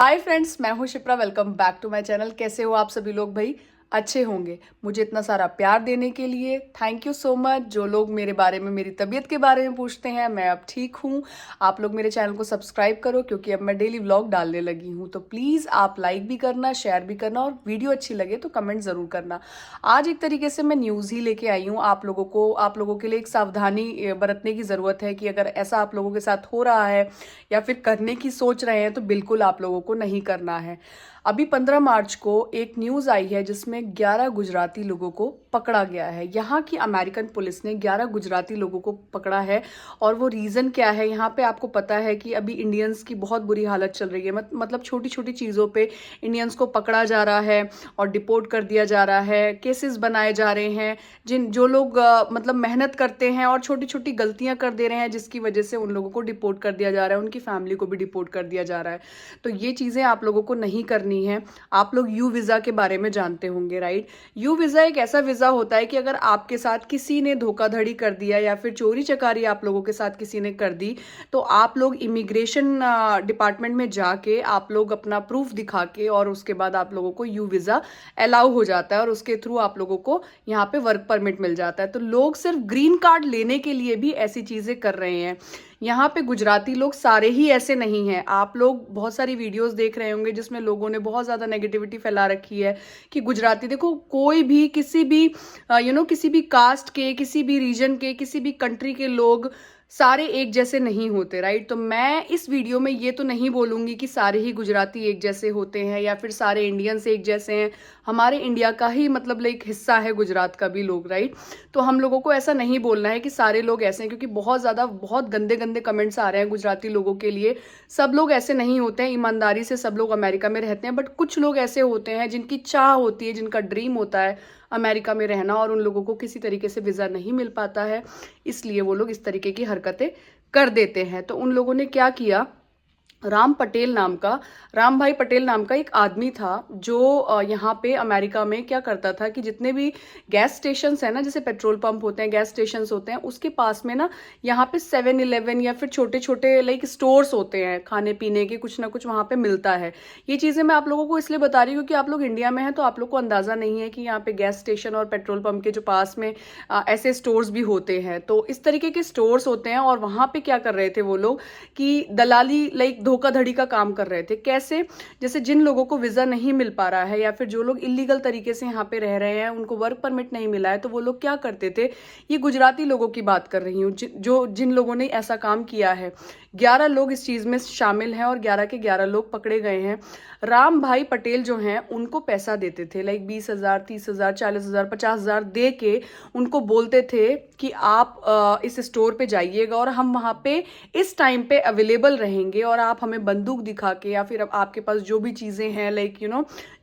हाय friends, मैं हूं Shipra. Welcome back to my channel. कैसे हो आप सभी लोग? भाई अच्छे होंगे। मुझे इतना सारा प्यार देने के लिए थैंक यू सो मच। जो लोग मेरे बारे में, मेरी तबीयत के बारे में पूछते हैं, मैं अब ठीक हूँ। आप लोग मेरे चैनल को सब्सक्राइब करो क्योंकि अब मैं डेली व्लॉग डालने लगी हूँ। तो प्लीज़ आप लाइक भी करना, शेयर भी करना और वीडियो अच्छी लगे तो कमेंट ज़रूर करना। आज एक तरीके से मैं न्यूज़ ही लेके आई हूँ आप लोगों के लिए। एक सावधानी बरतने की ज़रूरत है कि अगर ऐसा आप लोगों के साथ हो रहा है या फिर करने की सोच रहे हैं तो बिल्कुल आप लोगों को नहीं करना है। अभी 15 मार्च को एक न्यूज़ आई है जिसमें 11 गुजराती लोगों को पकड़ा गया है। यहाँ की अमेरिकन पुलिस ने 11 गुजराती लोगों को पकड़ा है। और वो रीज़न क्या है? यहाँ पे आपको पता है कि अभी इंडियंस की बहुत बुरी हालत चल रही है। मतलब छोटी छोटी चीज़ों पे इंडियंस को पकड़ा जा रहा है और डिपोर्ट कर दिया जा रहा है। केसेस बनाए जा रहे हैं। जो लोग मतलब मेहनत करते हैं और छोटी छोटी गलतियां कर दे रहे हैं जिसकी वजह से उन लोगों को डिपोर्ट कर दिया जा रहा है, उनकी फैमिली को भी डिपोर्ट कर दिया जा रहा है। तो ये चीज़ें आप लोगों को नहीं करनी है। आप लोग यू वीजा के बारे में जानते होंगे, राइट? यू वीजा एक ऐसा वीजा होता है कि अगर आपके साथ किसी ने धोखाधड़ी कर दिया या फिर चोरी चकारी आप लोगों के साथ किसी ने कर दी तो आप लोग इमिग्रेशन डिपार्टमेंट में जाके आप लोग अपना प्रूफ दिखा के और उसके बाद आप लोगों को यू वीजा अलाउ हो जाता है और उसके थ्रू आप लोगों को यहाँ पे वर्क परमिट मिल जाता है। तो लोग सिर्फ ग्रीन कार्ड लेने के लिए भी ऐसी चीजें कर रहे हैं। यहाँ पे गुजराती लोग सारे ही ऐसे नहीं हैं। आप लोग बहुत सारी वीडियोस देख रहे होंगे जिसमें लोगों ने बहुत ज़्यादा नेगेटिविटी फैला रखी है कि गुजराती, देखो कोई भी किसी भी किसी भी कास्ट के, किसी भी रीजन के, किसी भी कंट्री के लोग सारे एक जैसे नहीं होते, राइट? तो मैं इस वीडियो में ये तो नहीं बोलूंगी कि सारे ही गुजराती एक जैसे होते हैं या फिर सारे इंडियंस एक जैसे हैं। हमारे इंडिया का ही मतलब एक हिस्सा है गुजरात का भी लोग, राइट? तो हम लोगों को ऐसा नहीं बोलना है कि सारे लोग ऐसे हैं, क्योंकि बहुत गंदे गंदे कमेंट्स आ रहे हैं गुजराती लोगों के लिए। सब लोग ऐसे नहीं होते हैं। ईमानदारी से सब लोग अमेरिका में रहते हैं, बट कुछ लोग ऐसे होते हैं जिनकी चाह होती है, जिनका ड्रीम होता है अमेरिका में रहना और उन लोगों को किसी तरीके से वीज़ा नहीं मिल पाता है, इसलिए वो लोग इस तरीके की हरकतें कर देते हैं। तो उन लोगों ने क्या किया, राम भाई पटेल नाम का एक आदमी था जो यहाँ पे अमेरिका में क्या करता था कि जितने भी गैस स्टेशंस है ना, जैसे पेट्रोल पंप होते हैं, गैस स्टेशंस होते हैं, उसके पास में ना यहाँ पे 7-Eleven या फिर छोटे छोटे लाइक स्टोर्स होते हैं खाने पीने के, कुछ ना कुछ वहाँ पे मिलता है। ये चीज़ें मैं आप लोगों को इसलिए बता रही हूँ क्योंकि आप लोग इंडिया में हैं तो आप लोग को अंदाज़ा नहीं है कि यहाँ पे गैस स्टेशन और पेट्रोल पंप के जो पास में ऐसे स्टोर्स भी होते हैं। तो इस तरीके के स्टोर्स होते हैं और वहाँ पे क्या कर रहे थे वो लोग कि दलाली लाइक धोखाधड़ी का काम कर रहे थे। कैसे? जैसे जिन लोगों को वीजा नहीं मिल पा रहा है या फिर जो लोग इलीगल तरीके से यहाँ पे रह रहे हैं, उनको वर्क परमिट नहीं मिला है, तो वो लोग क्या करते थे, ये गुजराती लोगों की बात कर रही हूँ जिन लोगों ने ऐसा काम किया है। 11 लोग इस चीज में शामिल हैं और 11 के 11 लोग पकड़े गए हैं। राम भाई पटेल जो हैं उनको पैसा देते थे, लाइक 20,000, 30,000, 40,000, 50,000 दे के उनको बोलते थे कि आप इस स्टोर पे जाइएगा और हम वहां पे इस टाइम पे अवेलेबल रहेंगे और आप हमें बंदूक दिखा के या फिर आपके पास जो भी चीजें हैं, लाइक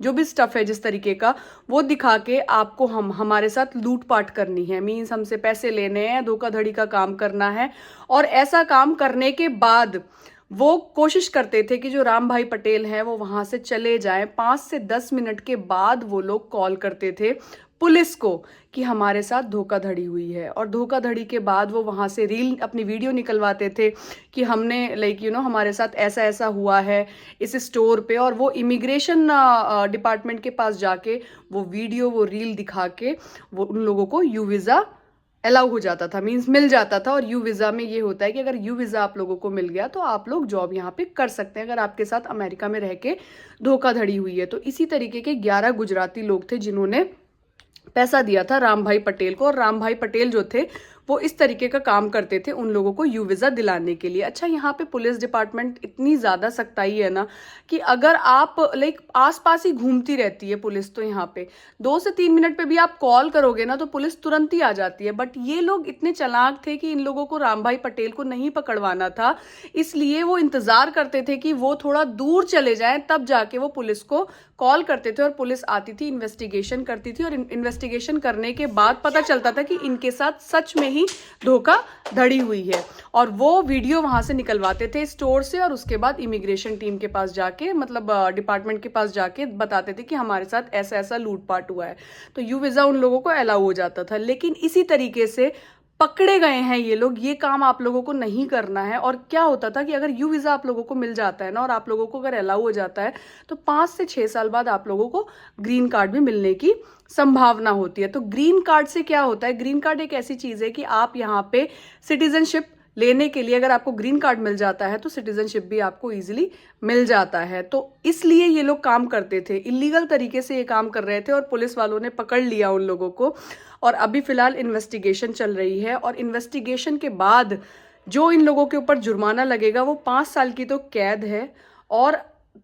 जो भी स्टफ है जिस तरीके का, वो दिखा के आपको हमारे साथ लूटपाट करनी है। मीन्स हमसे पैसे लेने हैं, धोखाधड़ी का काम करना है। और ऐसा काम करने के बाद वो कोशिश करते थे कि जो राम भाई पटेल हैं वो वहां से चले जाएं। 5 से 10 मिनट के बाद वो लोग कॉल करते थे पुलिस को कि हमारे साथ धोखाधड़ी हुई है, और धोखाधड़ी के बाद वो वहां से अपनी वीडियो निकलवाते थे कि हमने लाइक हमारे साथ ऐसा ऐसा हुआ है इस स्टोर पे, और वो इमिग्रेशन डिपार्टमेंट के पास जाके वो वीडियो, वो रील दिखा के वो उन लोगों को यू वीजा अलाउ हो जाता था, मीन्स मिल जाता था। और यू वीजा में ये होता है कि अगर यू वीजा आप लोगों को मिल गया तो आप लोग जॉब यहाँ पे कर सकते हैं अगर आपके साथ अमेरिका में रह के धोखाधड़ी हुई है। तो इसी तरीके के 11 गुजराती लोग थे जिन्होंने पैसा दिया था राम भाई पटेल को, और राम भाई पटेल जो थे वो इस तरीके का काम करते थे उन लोगों को यू वीजा दिलाने के लिए। अच्छा, यहाँ पे पुलिस डिपार्टमेंट इतनी ज्यादा सख्ताई है ना कि अगर आप लाइक आसपास ही घूमती रहती है पुलिस, तो यहाँ पे 2 से 3 मिनट पे भी आप कॉल करोगे ना तो पुलिस तुरंत ही आ जाती है। बट ये लोग इतने चालाक थे कि इन लोगों को राम भाई पटेल को नहीं पकड़वाना था, इसलिए वो इंतजार करते थे कि वो थोड़ा दूर चले जाएं, तब जाके वो पुलिस को कॉल करते थे और पुलिस आती थी, इन्वेस्टिगेशन करती थी, और इन्वेस्टिगेशन करने के बाद पता चलता था कि इनके साथ सच में ही धोखाधड़ी हुई है। और वो वीडियो वहां से निकलवाते थे स्टोर से, और उसके बाद इमिग्रेशन टीम के पास जाके, मतलब डिपार्टमेंट के पास जाके बताते थे कि हमारे साथ ऐसा ऐसा लूटपाट हुआ है। तो यू वीजा उन लोगों को अलाउ हो जाता था। लेकिन इसी तरीके से पकड़े गए हैं ये लोग। ये काम आप लोगों को नहीं करना है। और क्या होता था कि अगर यू वीज़ा आप लोगों को मिल जाता है ना, और आप लोगों को अगर अलाउ हो जाता है, तो 5 से 6 साल बाद आप लोगों को ग्रीन कार्ड भी मिलने की संभावना होती है। तो ग्रीन कार्ड से क्या होता है, ग्रीन कार्ड एक ऐसी चीज़ है कि आप यहाँ पे सिटीजनशिप लेने के लिए, अगर आपको ग्रीन कार्ड मिल जाता है तो सिटीजनशिप भी आपको इजीली मिल जाता है। तो इसलिए ये लोग काम करते थे, इलीगल तरीके से ये काम कर रहे थे, और पुलिस वालों ने पकड़ लिया उन लोगों को। और अभी फिलहाल इन्वेस्टिगेशन चल रही है, और इन्वेस्टिगेशन के बाद जो इन लोगों के ऊपर जुर्माना लगेगा वो 5 साल की तो कैद है, और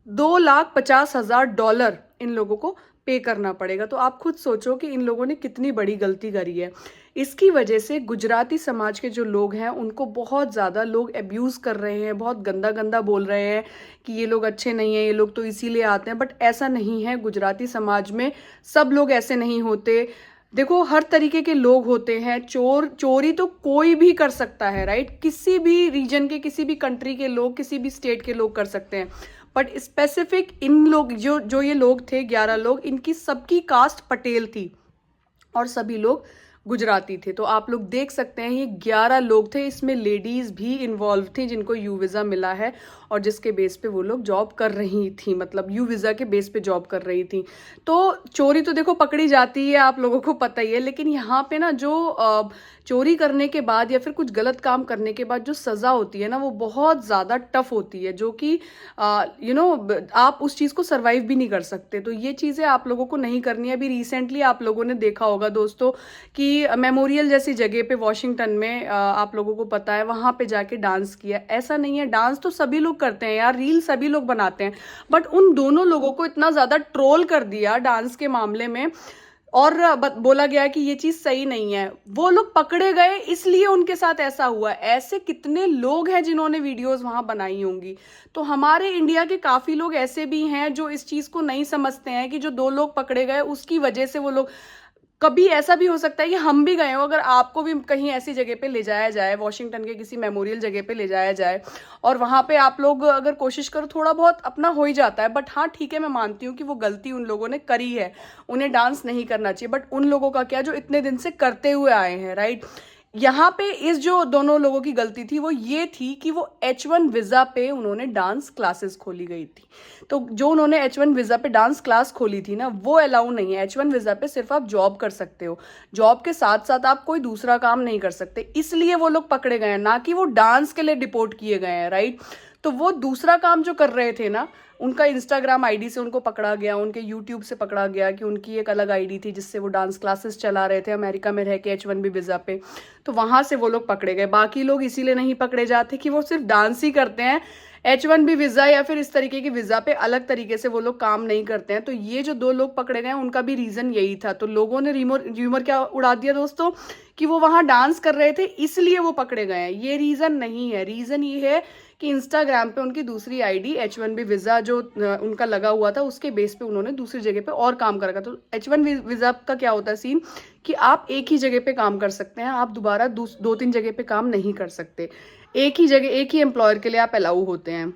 $2,50,000 इन लोगों को पे करना पड़ेगा। तो आप खुद सोचो कि इन लोगों ने कितनी बड़ी गलती करी है। इसकी वजह से गुजराती समाज के जो लोग हैं उनको बहुत ज़्यादा लोग अब्यूज़ कर रहे हैं, बहुत गंदा गंदा बोल रहे हैं कि ये लोग अच्छे नहीं हैं, ये लोग तो इसीलिए आते हैं। बट ऐसा नहीं है, गुजराती समाज में सब लोग ऐसे नहीं होते। देखो, हर तरीके के लोग होते हैं। चोरी तो कोई भी कर सकता है, राइट? किसी भी रीजन के, किसी भी कंट्री के लोग, किसी भी स्टेट के लोग कर सकते हैं। बट स्पेसिफिक इन लोग जो ये लोग थे, 11 लोग, इनकी सबकी कास्ट पटेल थी और सभी लोग गुजराती थे। तो आप लोग देख सकते हैं ये 11 लोग थे, इसमें लेडीज भी इन्वॉल्व थी जिनको यू वीज़ा मिला है, और जिसके बेस पे वो लोग जॉब कर रही थी, मतलब यू वीज़ा के बेस पे जॉब कर रही थी। तो चोरी तो देखो पकड़ी जाती है, आप लोगों को पता ही है। लेकिन यहाँ पे ना जो चोरी करने के बाद या फिर कुछ गलत काम करने के बाद जो सज़ा होती है ना, वो बहुत ज़्यादा टफ होती है, जो कि आप उस चीज़ को सर्वाइव भी नहीं कर सकते। तो ये चीज़ें आप लोगों को नहीं करनी है। अभी रिसेंटली आप लोगों ने देखा होगा दोस्तों कि मेमोरियल जैसी जगह पे वॉशिंगटन में आप लोगों को पता है, वहां पे जाके डांस किया। ऐसा नहीं है, डांस तो सभी लोग करते हैं यार, रील सभी लोग बनाते हैं। बट उन दोनों लोगों को इतना ज्यादा ट्रोल कर दिया डांस के मामले में, और बोला गया कि ये चीज सही नहीं है। वो लोग पकड़े गए, इसलिए उनके साथ ऐसा हुआ। ऐसे कितने लोग हैं जिन्होंने वीडियोस वहां बनाई होंगी। तो हमारे इंडिया के काफी लोग ऐसे भी हैं जो इस चीज को नहीं समझते हैं कि जो 2 लोग पकड़े गए उसकी वजह से वो लोग, कभी ऐसा भी हो सकता है कि हम भी गए हो, अगर आपको भी कहीं ऐसी जगह पे ले जाया जाए, वॉशिंगटन के किसी मेमोरियल जगह पे ले जाया जाए, और वहां पे आप लोग अगर कोशिश करो, थोड़ा बहुत अपना हो ही जाता है। बट हाँ ठीक है, मैं मानती हूँ कि वो गलती उन लोगों ने करी है, उन्हें डांस नहीं करना चाहिए। बट उन लोगों का क्या जो इतने दिन से करते हुए आए हैं, राइट? यहाँ पे इस जो दोनों लोगों की गलती थी वो ये थी कि वो H1 वीजा पे उन्होंने डांस क्लासेस खोली गई थी। तो जो उन्होंने H1 वीजा पे डांस क्लास खोली थी ना, वो अलाउ नहीं है। H1 वीजा पे सिर्फ आप जॉब कर सकते हो, जॉब के साथ साथ आप कोई दूसरा काम नहीं कर सकते। इसलिए वो लोग पकड़े गए हैं, ना कि वो डांस के लिए डिपोर्ट किए गए हैं, राइट? तो वो दूसरा काम जो कर रहे थे ना, उनका इंस्टाग्राम आईडी से उनको पकड़ा गया, उनके यूट्यूब से पकड़ा गया कि उनकी एक अलग आईडी थी जिससे वो डांस क्लासेस चला रहे थे अमेरिका में रह के H1B वीजा पे। तो वहां से वो लोग पकड़े गए। बाकी लोग इसीलिए नहीं पकड़े जाते कि वो सिर्फ डांस ही करते हैं, H1B वीजा या फिर इस तरीके की वीजा पे अलग तरीके से वो लोग काम नहीं करते हैं। तो ये जो 2 लोग पकड़े गए उनका भी रीजन यही था। तो लोगों ने र्यूमर क्या उड़ा दिया दोस्तों कि वो वहां डांस कर रहे थे इसलिए वो पकड़े गए हैं। ये रीजन नहीं है। रीजन ये है कि इंस्टाग्राम पे उनकी दूसरी आईडी H1B वीजा जो उनका लगा हुआ था उसके बेस पे उन्होंने दूसरी जगह पे और काम करा। तो H1 वीजा का क्या होता है सीन कि आप एक ही जगह पे काम कर सकते हैं, आप दोबारा 2-3 जगह पे काम नहीं कर सकते। एक ही जगह, एक ही एम्प्लॉयर के लिए आप अलाउ होते हैं।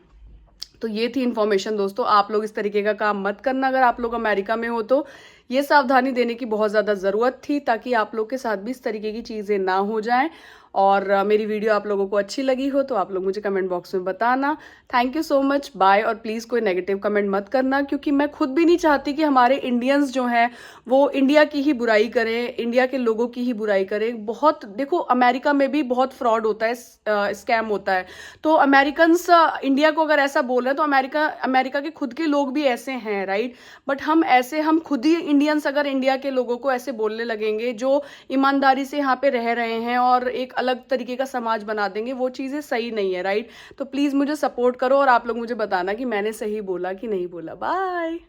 तो ये थी इन्फॉर्मेशन दोस्तों। आप लोग इस तरीके का काम मत करना। अगर आप लोग अमेरिका में हो तो ये सावधानी देने की बहुत ज़्यादा ज़रूरत थी, ताकि आप लोग के साथ भी इस तरीके की चीज़ें ना हो जाएं। और मेरी वीडियो आप लोगों को अच्छी लगी हो तो आप लोग मुझे कमेंट बॉक्स में बताना। Thank you so much, bye. और प्लीज़ कोई नेगेटिव कमेंट मत करना, क्योंकि मैं खुद भी नहीं चाहती कि हमारे इंडियंस जो हैं वो इंडिया की ही बुराई करें, इंडिया के लोगों की ही बुराई करें। बहुत देखो, अमेरिका में भी बहुत फ्रॉड होता है, स्कैम होता है। तो अमेरिकन्स इंडिया को अगर ऐसा बोल रहे हैं तो अमेरिका के खुद के लोग भी ऐसे हैं, राइट? बट हम खुद ही इंडियंस अगर इंडिया के लोगों को ऐसे बोलने लगेंगे जो ईमानदारी से यहाँ पे रह रहे हैं और एक अलग तरीके का समाज बना देंगे, वो चीज़ें सही नहीं है, राइट? तो प्लीज़ मुझे सपोर्ट करो और आप लोग मुझे बताना कि मैंने सही बोला कि नहीं बोला। बाय।